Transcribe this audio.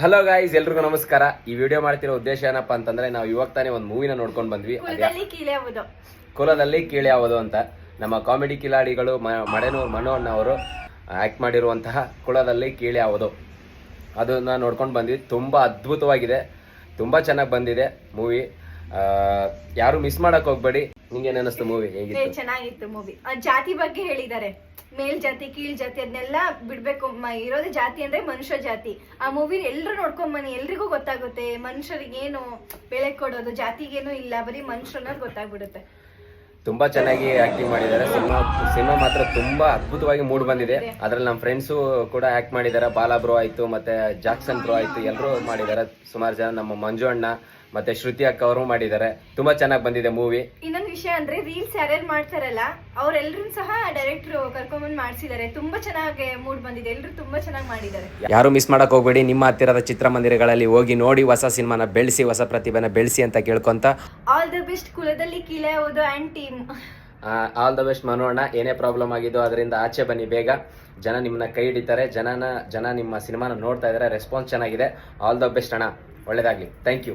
Hello guys, ಎಲ್ರಿಗೂ ನಮಸ್ಕಾರ. ಈ ವಿಡಿಯೋ ಮಾಡ್ತಿರೋ ಉದ್ದೇಶ ಏನಪ್ಪಾ ಅಂತಂದ್ರೆ, ನಾವು ಇವಾಗ ತಾನೇ ಒಂದು ಮೂವಿನ ನೋಡ್ಕೊಂಡು ಬಂದ್ವಿ. ಕುಲದಲ್ಲಿ ಕೀಳೆ ಯಾವುದು ಅಂತ ನಮ್ಮ ಕಾಮಿಡಿ ಕಿಲಾಡಿಗಳು ಮಡೆನೂರು ಮನು ಅಣ್ಣ ಅವರು ಆಕ್ಟ್ ಮಾಡಿರುವಂತಹ ಕುಲದಲ್ಲಿ ಕೀಳೆ ಯಾವುದು ಅದನ್ನ ನೋಡ್ಕೊಂಡು ಬಂದ್ವಿ. ತುಂಬಾ ಅದ್ಭುತವಾಗಿದೆ, ತುಂಬಾ ಚೆನ್ನಾಗಿ ಬಂದಿದೆ ಮೂವಿ. ಯಾರು ಮಿಸ್ ಮಾಡಕ್ ಹೋಗ್ಬೇಡಿ. ನಿಂಗೆ ಏನಿಸ್ತು ಮೂವಿ? ಹೇಗಿತ್ತು? ಚೆನ್ನಾಗಿತ್ತು ಮೂವಿ. ಜಾತಿ ಬಗ್ಗೆ ಹೇಳಿದ್ದಾರೆ, ಮೇಲ್ ಜಾತಿ ಕೀಳ್ ಜಾತಿ ಅದನ್ನೆಲ್ಲ ಬಿಡ್ಬೇಕು. ಇರೋದೇ ಜಾತಿ ಅಂದ್ರೆ ಮನುಷ್ಯ ಜಾತಿ. ಆ ಮೂವಿ ಎಲ್ರು ನೋಡ್ಕೊಂಡ್ ಬನ್ನಿ, ಎಲ್ರಿಗೂ ಗೊತ್ತಾಗುತ್ತೆ ಮನುಷ್ಯರಿಗೇನು ಬೆಳೆ ಕೊಡೋದು, ಜಾತಿಗೇನು ಇಲ್ಲ, ಬರೀ ಮನುಷ್ಯನ ಗೊತ್ತಾಗ್ಬಿಡುತ್ತೆ. ತುಂಬಾ ಚೆನ್ನಾಗಿ ಆಕ್ಟಿಂಗ್ ಮಾಡಿದ್ದಾರೆ. ಸಿನಿಮಾ ಮಾತ್ರ ತುಂಬಾ ಅದ್ಭುತವಾಗಿ ಮೂಡ್ ಬಂದಿದೆ. ಅದ್ರಲ್ಲಿ ನಮ್ಮ ಫ್ರೆಂಡ್ಸು ಕೂಡ ಆಕ್ಟ್ ಮಾಡಿದ್ದಾರೆ. ಬಾಲಾ ಬ್ರೋ ಆಯ್ತು, ಮತ್ತೆ ಜಾಕ್ಸನ್ ಬ್ರೋ ಆಯ್ತು, ಎಲ್ಲರೂ ಮಾಡಿದ್ದಾರೆ. ಸುಮಾರು ಜನ, ನಮ್ಮ ಮಂಜು ಅಣ್ಣ ಮತ್ತೆ ಶ್ರುತಿ ಅಕ್ಕ ಅವರು ಮಾಡಿದ್ದಾರೆ. ತುಂಬಾ ಚೆನ್ನಾಗಿ ಬಂದಿದೆ ಮೂವಿ. ಇನ್ನೊಂದು ವಿಷಯ ಅಂದ್ರೆ, ರೀಲ್ಸ್ ಯಾರ್ಯಾರು ಮಾಡ್ತಾರಲ್ಲ ಅವ್ರೆಲ್ರೂ ಸಹ ಡೈರೆಕ್ಟರ್ ಕರ್ಕೊಂಡ್ಬಂದು ಮಾಡಿಸಿದ್ದಾರೆ. ತುಂಬಾ ಚೆನ್ನಾಗಿ ಮೂಡ್ ಬಂದಿದೆ, ಎಲ್ರು ತುಂಬಾ ಚೆನ್ನಾಗಿ ಮಾಡಿದ್ದಾರೆ. ಯಾರು ಮಿಸ್ ಮಾಡಕ್ ಹೋಗ್ಬೇಡಿ. ನಿಮ್ಮ ಹತ್ತಿರದ ಚಿತ್ರಮಂದಿರಗಳಲ್ಲಿ ಹೋಗಿ ನೋಡಿ, ಹೊಸ ಸಿನಿಮಾನ ಬೆಳೆಸಿ, ಹೊಸ ಪ್ರತಿಭೆನ ಬೆಳೆಸಿ ಅಂತ ಕೇಳ್ಕೊಂತ ಆಲ್ ದ ಬೆಸ್ಟ್ ಕುಲದಲ್ಲಿ ಕೀಳೆ ಯಾವುದು and team. All the best ಮನೋಣ. ಏನೇ ಪ್ರಾಬ್ಲಮ್ ಆಗಿದ್ದು ಅದರಿಂದ ಆಚೆ ಬನ್ನಿ ಬೇಗ. ಜನ ನಿಮ್ಮನ್ನ ಕೈ ಹಿಡಿತಾರೆ. ಜನ ನಿಮ್ಮ ಸಿನಿಮಾನ ನೋಡ್ತಾ ಇದ್ದಾರೆ. ರೆಸ್ಪಾನ್ಸ್ ಚೆನ್ನಾಗಿದೆ. ಆಲ್ ದ ಬೆಸ್ಟ್ ಅಣ್ಣ, ಒಳ್ಳೇದಾಗ್ಲಿ. Thank you.